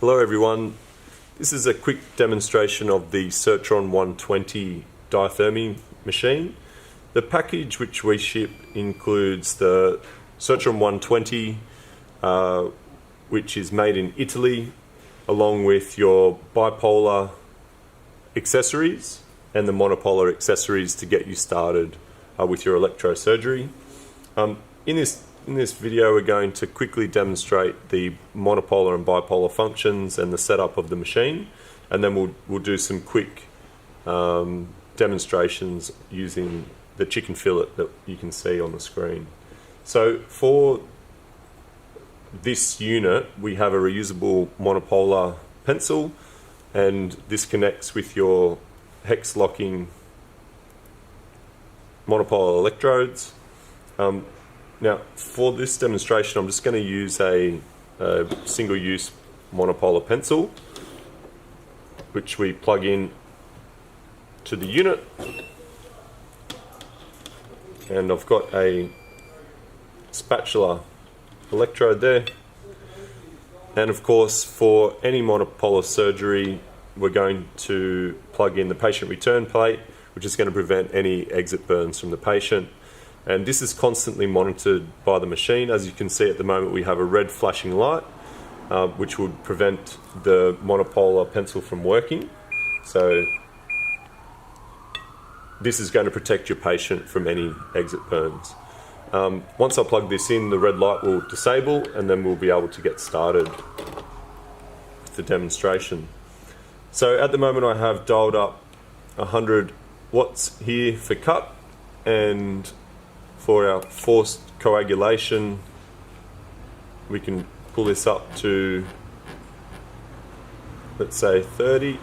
Hello everyone, this is a quick demonstration of the Surtron 120 diathermy machine. The package which we ship includes the Surtron 120 which is made in Italy, along with your bipolar accessories and the monopolar accessories to get you started with your electrosurgery. In this video we're going to quickly demonstrate the monopolar and bipolar functions and the setup of the machine, and then we'll do some quick demonstrations using the chicken fillet that you can see on the screen. So for this unit we have a reusable monopolar pencil, and this connects with your hex locking monopolar electrodes. Now, for this demonstration, I'm just going to use a single-use monopolar pencil, which we plug in to the unit. And I've got a spatula electrode there. And of course, for any monopolar surgery, we're going to plug in the patient return plate, which is going to prevent any exit burns from the patient. And this is constantly monitored by the machine. As you can see at the moment, we have a red flashing light, which would prevent the monopolar pencil from working. So this is going to protect your patient from any exit burns. Once I plug this in, the red light will disable, and then we'll be able to get started with the demonstration. So at the moment I have dialed up 100 watts here for cut, and for our forced coagulation we can pull this up to, let's say, 30.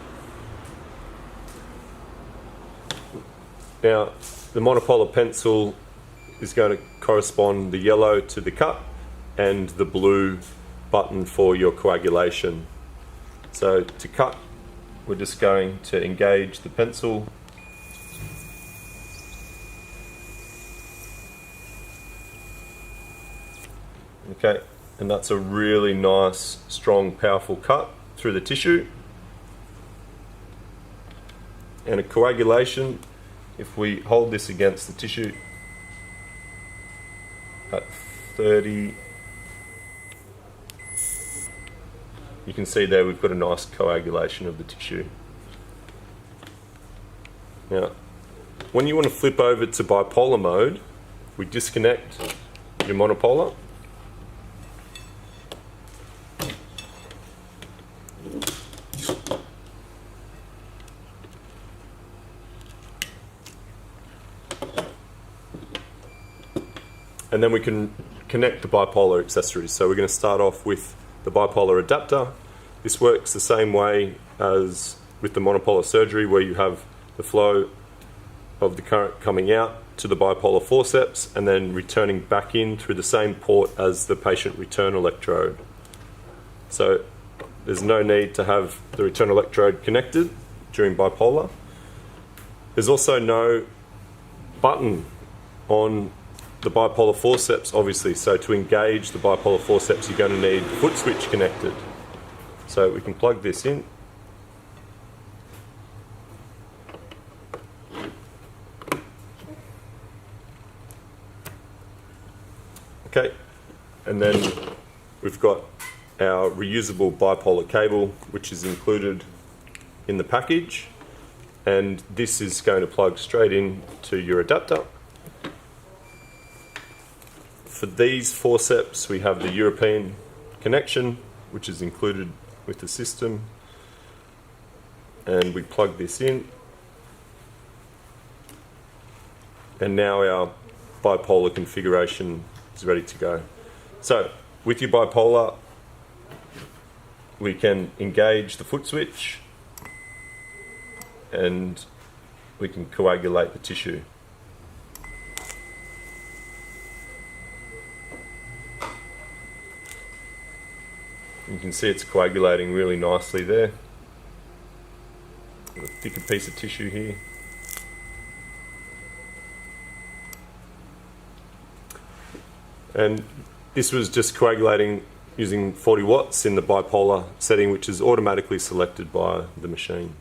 Now the monopolar pencil is going to correspond the yellow to the cut and the blue button for your coagulation. So to cut, we're just going to engage the pencil. Okay, and that's a really nice, strong, powerful cut through the tissue. And a coagulation, if we hold this against the tissue at 30, you can see there we've got a nice coagulation of the tissue. Now, when you want to flip over to bipolar mode, we disconnect your monopolar. And then we can connect the bipolar accessories. So we're going to start off with the bipolar adapter. This works the same way as with the monopolar surgery, where you have the flow of the current coming out to the bipolar forceps and then returning back in through the same port as the patient return electrode. So there's no need to have the return electrode connected during bipolar. There's also no button on the bipolar forceps, obviously, so to engage the bipolar forceps you're going to need the foot switch connected. So we can plug this in. Okay, and then we've got our reusable bipolar cable, which is included in the package, and this is going to plug straight in to your adapter. For these forceps we have the European connection, which is included with the system, and we plug this in, and now our bipolar configuration is ready to go. So with your bipolar we can engage the foot switch and we can coagulate the tissue. You can see it's coagulating really nicely there. Got a thicker piece of tissue here. And this was just coagulating using 40 watts in the bipolar setting, which is automatically selected by the machine.